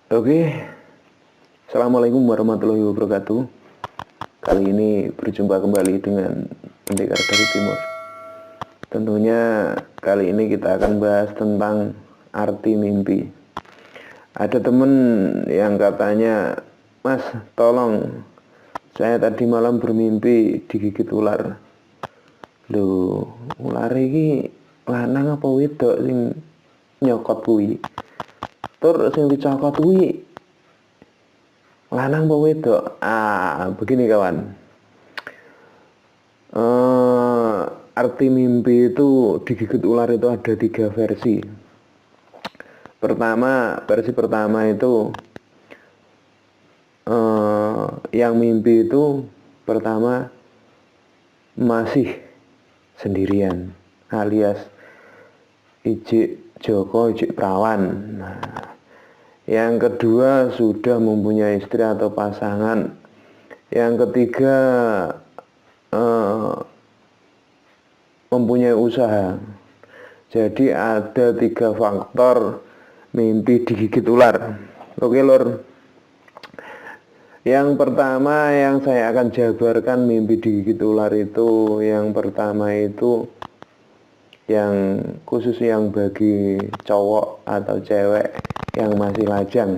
Oke, Assalamualaikum warahmatullahi wabarakatuh. Kali ini berjumpa kembali dengan Pendekar dari Timur. Tentunya kali ini kita akan bahas tentang arti mimpi. Ada temen yang katanya, "Mas, tolong, saya tadi malam bermimpi digigit ular." Loh, ular ini lanang apa wedok sing nyokot kuwi? Tur sing dicokot kuwi lanang apa wedok? Begini kawan. Arti mimpi itu digigit ular itu ada 3 versi. Versi pertama itu yang mimpi itu pertama masih sendirian, alias ijik Joko, ijik perawan. Nah, yang kedua sudah mempunyai istri atau pasangan. Yang ketiga mempunyai usaha. Jadi ada 3 faktor mimpi digigit ular. Oke lor. Yang pertama yang saya akan jabarkan mimpi digigit ular itu, yang pertama itu yang khusus yang bagi cowok atau cewek yang masih lajang.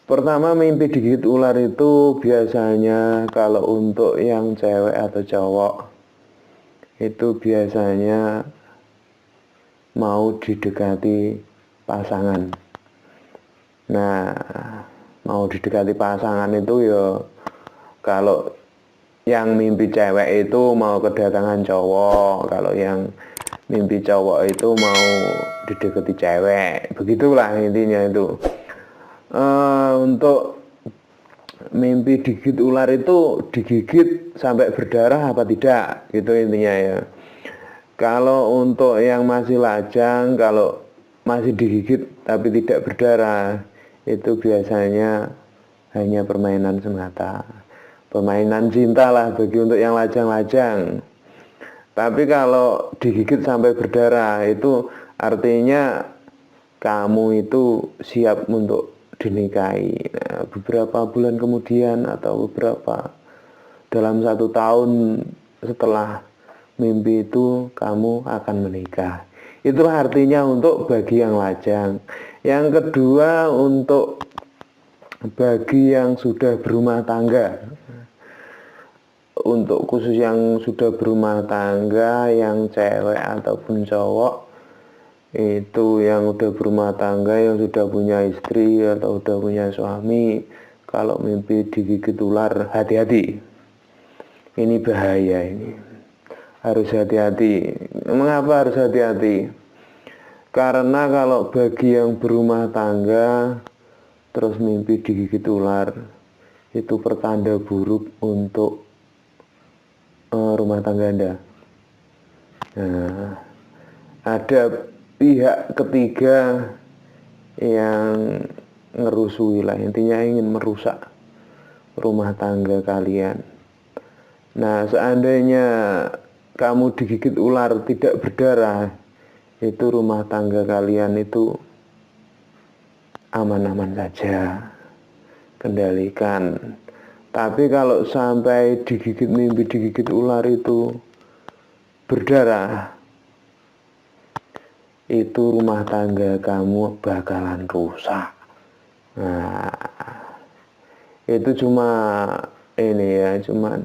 Pertama, mimpi digigit ular itu biasanya kalau untuk yang cewek atau cowok itu biasanya mau didekati pasangan. Nah, mau didekati pasangan itu ya kalau yang mimpi cewek itu mau kedatangan cowok, kalau yang mimpi cowok itu mau didekati cewek. Begitulah intinya itu. Untuk mimpi digigit ular itu digigit sampai berdarah apa tidak, gitu intinya ya. Kalau untuk yang masih lajang, kalau masih digigit tapi tidak berdarah, itu biasanya hanya permainan semata, permainan cinta lah bagi untuk yang lajang-lajang. Tapi kalau digigit sampai berdarah itu artinya kamu itu siap untuk dinikahi. Nah, beberapa bulan kemudian atau dalam 1 tahun setelah mimpi itu kamu akan menikah. Itulah artinya untuk bagi yang lajang. Yang kedua untuk bagi yang sudah berumah tangga. Untuk khusus yang sudah berumah tangga, yang cewek ataupun cowok, itu yang udah berumah tangga, yang sudah punya istri atau udah punya suami, kalau mimpi digigit ular, hati-hati. Ini bahaya ini. Harus hati-hati. Mengapa harus hati-hati? Karena kalau bagi yang berumah tangga terus mimpi digigit ular, itu pertanda buruk untuk rumah tangga Anda. Nah, ada pihak ketiga yang ngerusui lah, intinya ingin merusak rumah tangga kalian. Nah, seandainya kamu digigit ular tidak berdarah, itu rumah tangga kalian itu aman-aman saja, kendalikan. Tapi kalau sampai mimpi digigit ular itu berdarah, itu rumah tangga kamu bakalan rusak. Nah, itu cuma ini ya, cuman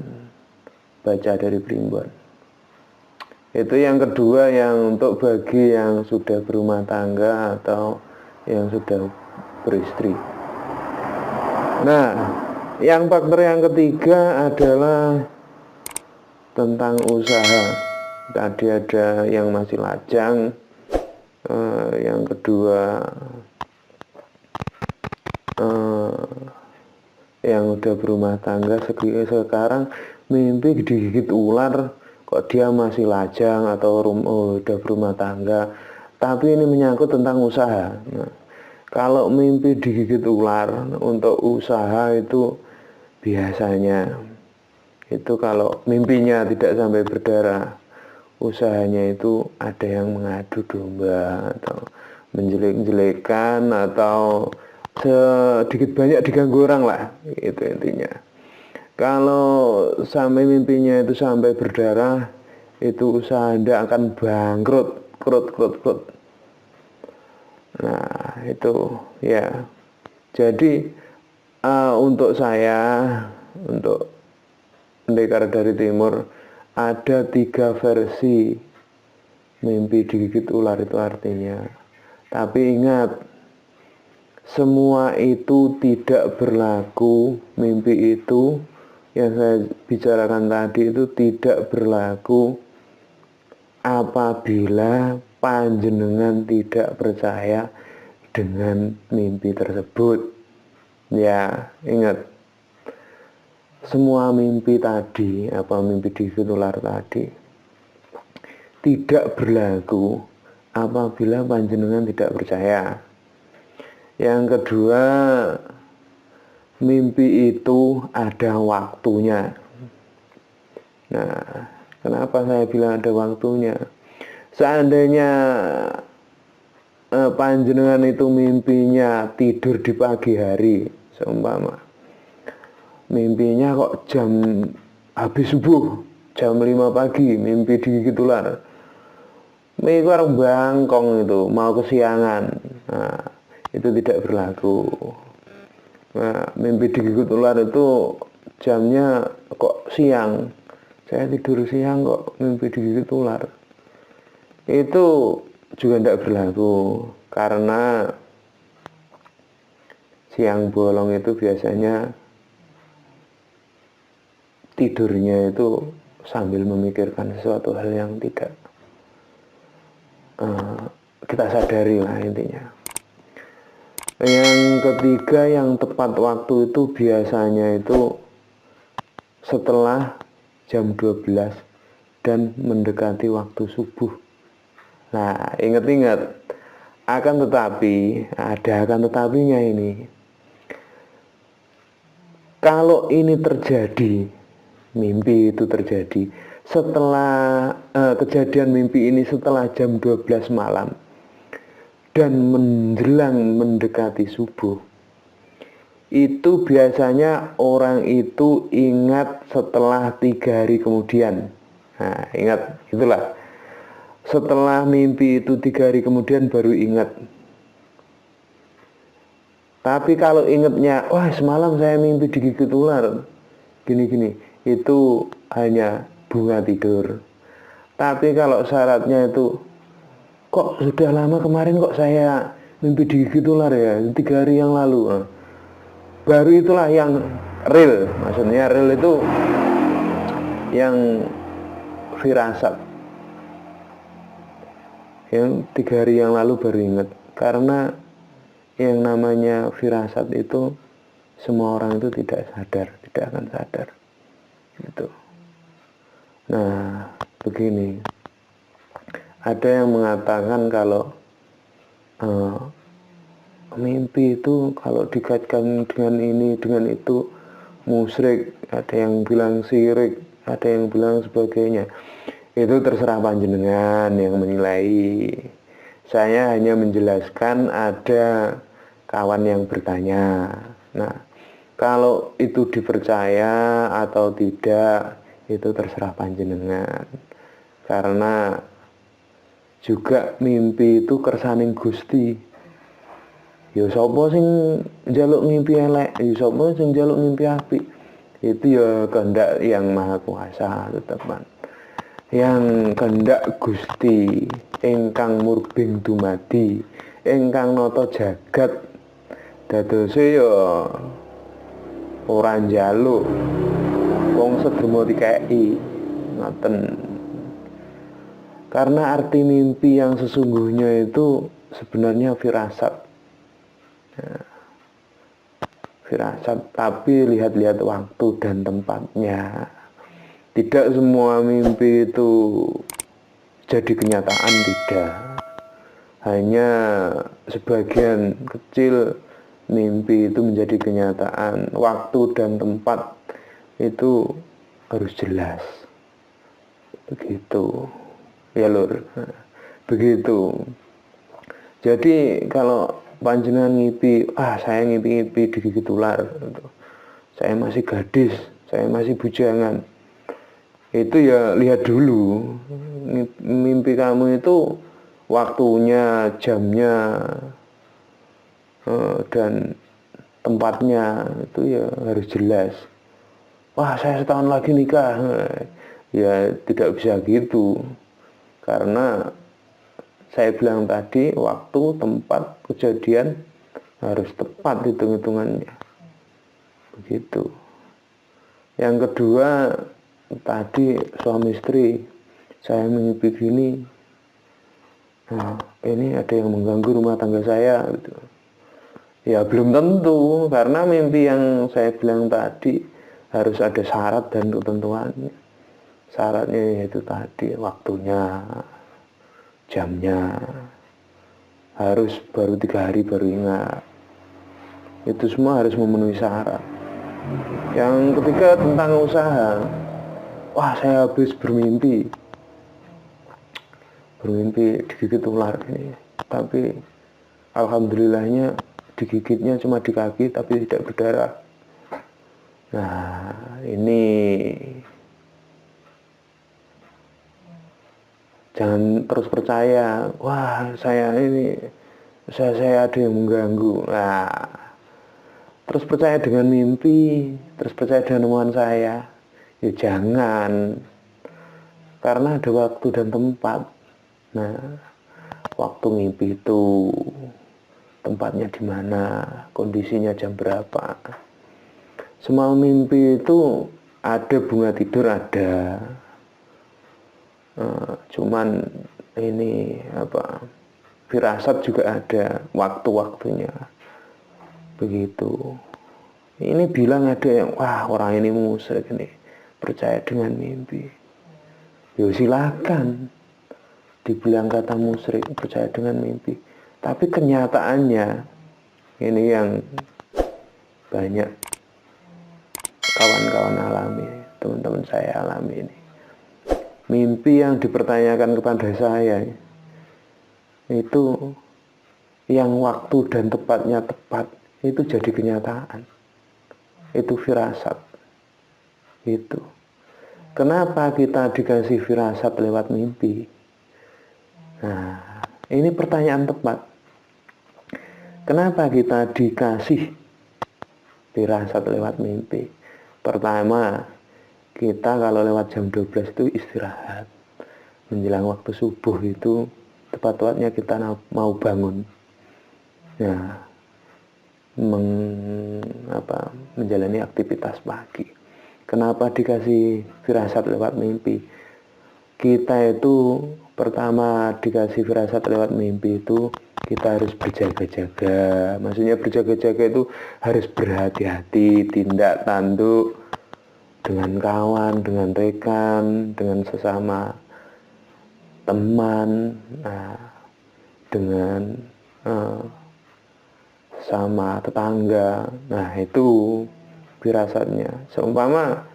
baca dari primbon. Itu yang kedua, yang untuk bagi yang sudah berumah tangga atau yang sudah beristri. Nah, yang faktor yang ketiga adalah tentang usaha. Tadi ada yang masih lajang, yang kedua yang udah berumah tangga. Sekarang mimpi digigit ular, kok dia masih lajang atau udah berumah tangga, tapi ini menyangkut tentang usaha. Nah, kalau mimpi digigit ular untuk usaha itu biasanya itu kalau mimpinya tidak sampai berdarah, usahanya itu ada yang mengadu domba atau menjelek-jelekan atau sedikit banyak diganggu orang lah, itu intinya. Kalau sampai mimpinya itu sampai berdarah, itu usaha Anda akan bangkrut, krut. Nah, itu ya. Jadi untuk saya, untuk pendekar dari timur, ada 3 versi mimpi digigit ular itu artinya. Tapi ingat, semua itu tidak berlaku. Mimpi itu yang saya bicarakan tadi itu tidak berlaku apabila panjenengan tidak percaya dengan mimpi tersebut. Ya, ingat, semua mimpi tadi, mimpi digigit ular tadi, tidak berlaku apabila panjenengan tidak percaya. Yang kedua, mimpi itu ada waktunya. Nah, kenapa saya bilang ada waktunya? Seandainya panjenengan itu mimpinya tidur di pagi hari, seumpama mimpinya kok habis subuh, jam 5 pagi, mimpi digigit ular. Mimpi orang bangkong itu, mau kesiangan. Nah, itu tidak berlaku. Nah, mimpi digigit ular itu jamnya kok siang. Saya tidur siang kok mimpi digigit ular. Itu juga tidak berlaku, karena siang bolong itu biasanya tidurnya itu sambil memikirkan sesuatu hal yang tidak kita sadari lah intinya. Yang ketiga, yang tepat waktu itu biasanya itu setelah jam 12 dan mendekati waktu subuh. Nah, ingat-ingat, akan tetapi, ada akan tetapinya ini. Kalau ini terjadi, mimpi itu terjadi setelah kejadian mimpi ini setelah jam 12 malam dan menjelang mendekati subuh, itu biasanya orang itu ingat setelah 3 hari kemudian. Nah, ingat, itulah, setelah mimpi itu 3 hari kemudian baru ingat. Tapi kalau ingatnya, wah semalam saya mimpi digigit ular, gini-gini, itu hanya bunga tidur. Tapi kalau syaratnya itu, kok sudah lama kemarin kok saya mimpi digigit ular ya, 3 hari yang lalu. Nah, baru itulah yang real. Maksudnya real itu yang firasat, yang 3 hari yang lalu baru ingat. Karena yang namanya firasat itu semua orang itu tidak akan sadar gitu. Nah, begini, ada yang mengatakan kalau mimpi itu kalau dikaitkan dengan ini dengan itu musyrik, ada yang bilang syirik, ada yang bilang sebagainya. Itu terserah panjenengan yang menilai. Saya hanya menjelaskan, ada kawan yang bertanya. Nah, kalau itu dipercaya atau tidak, itu terserah panjenengan. Karena juga mimpi itu kersaning Gusti. Ya sapa sing njaluk mimpi elek, ya sapa sing njaluk mimpi apik. Itu ya kehendak yang Maha Kuasa tetepan. Yang kehendak Gusti ingkang murbing dumadi, ingkang nata jagat, dadose ya ora njaluk wong sedemo dikeki, ngoten. Karena arti mimpi yang sesungguhnya itu sebenarnya firasat. Nah, firasat, tapi lihat-lihat waktu dan tempatnya. Tidak semua mimpi itu jadi kenyataan, tidak. Hanya sebagian kecil mimpi itu menjadi kenyataan. Waktu dan tempat itu harus jelas. Begitu. Ya lur. Begitu. Jadi kalau panjenengan ngipi, saya ngipi-ngipi digigit ular gitu. Saya masih gadis, saya masih bujangan. Itu ya lihat dulu mimpi kamu itu waktunya, jamnya, dan tempatnya itu ya harus jelas. Saya setahun lagi nikah. Ya tidak bisa gitu. Karena saya bilang tadi waktu, tempat, kejadian harus tepat hitung-hitungannya. Begitu. Yang kedua, tadi suami istri, saya mimpi gini, ini ada yang mengganggu rumah tangga saya gitu. Ya belum tentu, karena mimpi yang saya bilang tadi harus ada syarat dan ketentuannya. Syaratnya yaitu tadi waktunya, jamnya, harus baru 3 hari baru ingat. Itu semua harus memenuhi syarat. Yang ketiga tentang usaha, saya habis bermimpi digigit ular ini, tapi alhamdulillahnya digigitnya cuma di kaki tapi tidak berdarah. Nah ini jangan terus percaya, saya ada yang mengganggu. Terus percaya dengan mimpi, terus percaya dengan omongan saya, ya jangan, karena ada waktu dan tempat. Nah, waktu mimpi itu tempatnya di mana, kondisinya jam berapa. Semua mimpi itu ada bunga tidur, ada. Cuman ini firasat juga ada waktu-waktunya. Begitu. Ini bilang ada yang orang ini musyrik ini, percaya dengan mimpi. Ya silakan dibilang kata musyrik, percaya dengan mimpi. Tapi kenyataannya ini yang banyak kawan-kawan alami, teman-teman saya alami ini. Mimpi yang dipertanyakan kepada saya itu yang waktu dan tempatnya tepat, itu jadi kenyataan. Itu firasat. Itu. Kenapa kita dikasih firasat lewat mimpi? Nah, ini pertanyaan tepat. Kenapa kita dikasih firasat lewat mimpi? Pertama, kita kalau lewat jam 12 itu istirahat. Menjelang waktu subuh itu tepat-tepatnya kita mau bangun. Nah, menjalani aktivitas pagi. Kenapa dikasih firasat lewat mimpi? Kita itu pertama dikasih firasat lewat mimpi itu kita harus berjaga-jaga. Maksudnya berjaga-jaga itu harus berhati-hati, tindak tanduk dengan kawan, dengan rekan, dengan sesama teman, dengan sama tetangga. Nah itu firasatnya. Seumpama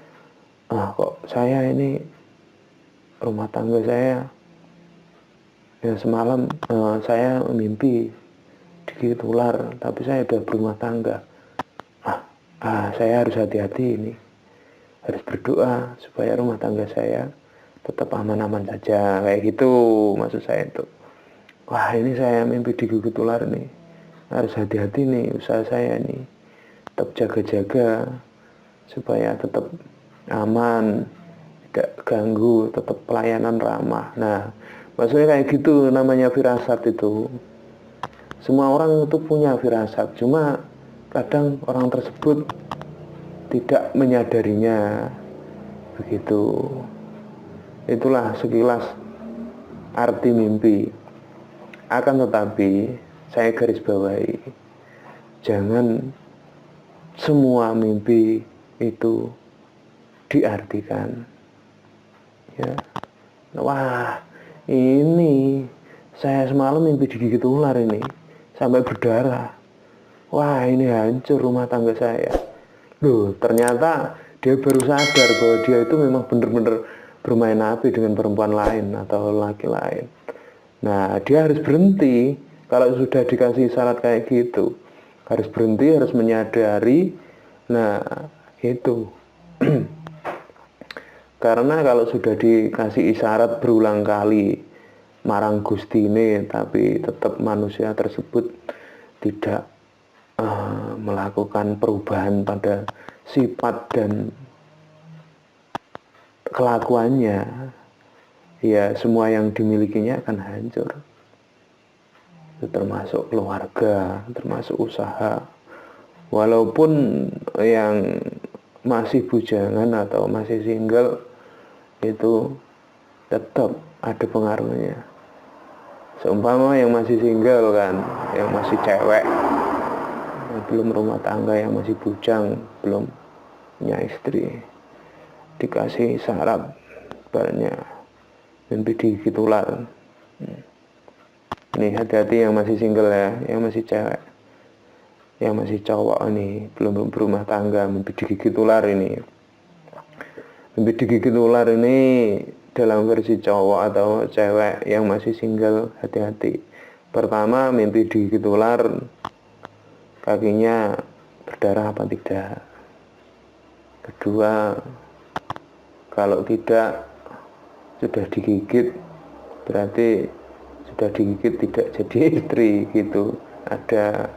kok saya ini rumah tangga saya ya semalam saya mimpi digigit ular, tapi saya udah berumah tangga. Saya harus hati-hati ini, harus berdoa supaya rumah tangga saya tetap aman-aman saja, kayak gitu maksud saya itu. Ini saya mimpi digigit ular nih, harus hati-hati nih usaha saya nih, tetap jaga-jaga supaya tetap aman, tidak ganggu, tetap pelayanan ramah. Nah maksudnya kayak gitu, namanya firasat itu. Semua orang itu punya firasat, cuma kadang orang tersebut tidak menyadarinya. Begitu. Itulah sekilas arti mimpi. Akan tetapi saya garis bawahi, jangan semua mimpi itu diartikan. Ya. Ini saya semalam mimpi digigit ular ini sampai berdarah. Ini hancur rumah tangga saya. Loh, ternyata dia baru sadar bahwa dia itu memang benar-benar bermain api dengan perempuan lain atau laki lain. Nah, dia harus berhenti. Kalau sudah dikasih isyarat kayak gitu, harus berhenti, harus menyadari. Nah, itu. Karena kalau sudah dikasih isyarat berulang kali marang Gustine, tapi tetap manusia tersebut tidak melakukan perubahan pada sifat dan kelakuannya, ya semua yang dimilikinya akan hancur. Itu termasuk keluarga, termasuk usaha. Walaupun yang masih bujangan atau masih single itu tetap ada pengaruhnya. Seumpama yang masih single kan, yang masih cewek, belum rumah tangga, yang masih bujang, belum punya istri, dikasih syarat barangnya mimpi digigit ular. Nih hati-hati yang masih single ya, yang masih cewek, yang masih cowok nih, belum berumah tangga, mimpi digigit ular ini. Mimpi digigit ular ini dalam versi cowok atau cewek yang masih single, hati-hati. Pertama, mimpi digigit ular, kakinya berdarah apa tidak. Kedua, kalau tidak sudah digigit, berarti sudah digigit tidak jadi istri gitu. Ada.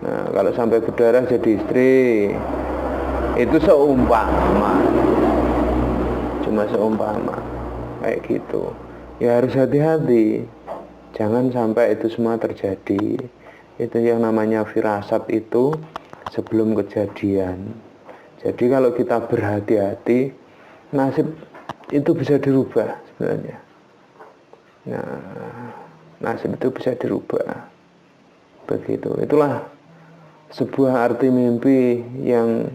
Nah, kalau sampai berdarah jadi istri, itu seumpama, cuma seumpama kayak gitu. Ya harus hati-hati, jangan sampai itu semua terjadi. Itu yang namanya firasat itu sebelum kejadian. Jadi kalau kita berhati-hati, nasib itu bisa dirubah sebenarnya. Nah, nasib itu bisa dirubah. Begitu. Itulah sebuah arti mimpi yang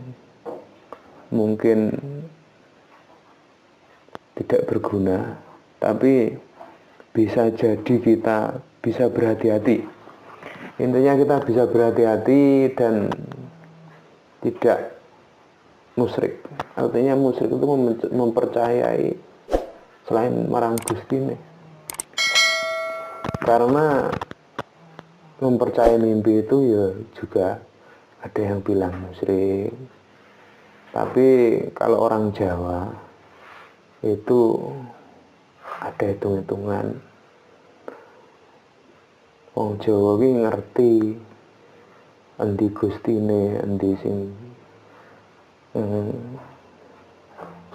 mungkin tidak berguna, tapi bisa jadi kita bisa berhati-hati. Intinya kita bisa berhati-hati dan tidak musyrik. Artinya musyrik itu mempercayai selain marang Gusti nih. Karena mempercayai mimpi itu ya juga ada yang bilang musyrik. Tapi kalau orang Jawa itu ada hitung-hitungan. Wong Jawa ki ngerti endi gustine, endi sing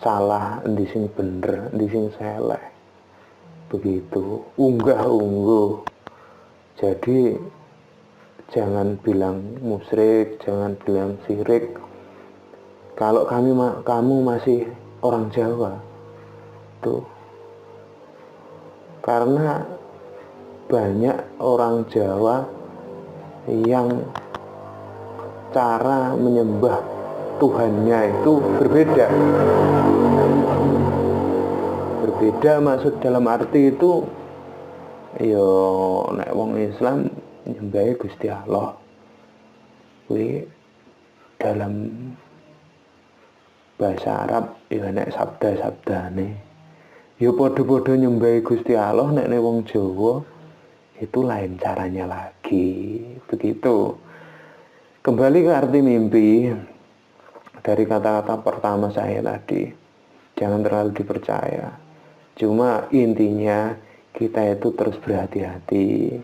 salah, endi sing bener, endi sing seleh. Begitu, unggah-ungguh. Jadi jangan bilang musyrik, jangan bilang syirik. Kalau kamu masih orang Jawa, tuh, karena banyak orang Jawa yang cara menyembah Tuhannya itu berbeda. Berbeda maksud dalam arti itu, yo nek wong Islam nyembah Gusti Allah. Kuwi dalam bahasa Arab ya nek sabda-sabdane ya padha-padha nyembah Gusti Allah. Nek wong Jawa itu lain caranya lagi. Begitu. Kembali ke arti mimpi dari kata-kata pertama saya tadi, jangan terlalu dipercaya. Cuma intinya kita itu terus berhati-hati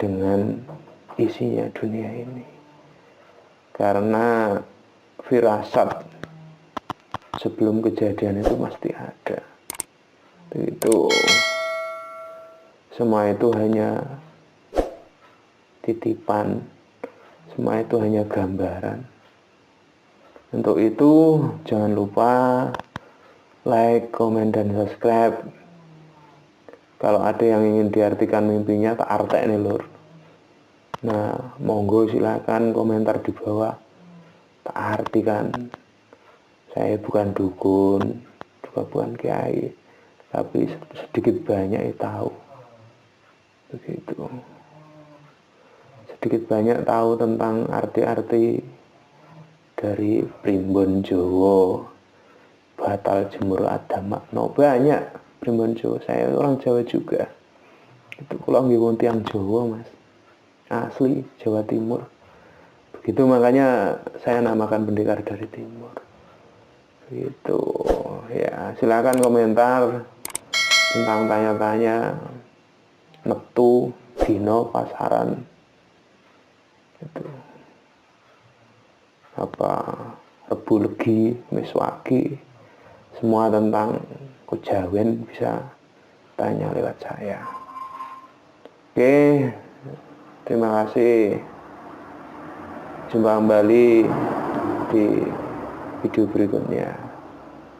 dengan isinya dunia ini, karena firasat sebelum kejadian itu pasti ada. Itu semua itu hanya titipan, semua itu hanya gambaran. Untuk itu jangan lupa like, komen, dan subscribe. Kalau ada yang ingin diartikan mimpinya, tak artek nih lur. Nah, monggo silakan komentar di bawah, tak artikan. Saya bukan dukun, juga bukan kiai, tapi sedikit banyak tahu. Begitu. Sedikit banyak tahu tentang arti-arti dari primbon Jawa, batal jemur adam makna. Banyak primbon Jawa, saya orang Jawa juga. Itu kula nggih wong tiyang Jawa, Mas. Asli Jawa Timur. Begitu makanya saya namakan pendekar dari timur. Gitu. Ya, silakan komentar tentang tanya-tanya metu dino pasaran itu apa Rebu Legi, Miswaki, semua tentang kejawen bisa tanya lewat saya. Oke, terima kasih. Jumpa kembali di video berikutnya.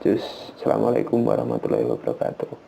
Assalamualaikum warahmatullahi wabarakatuh.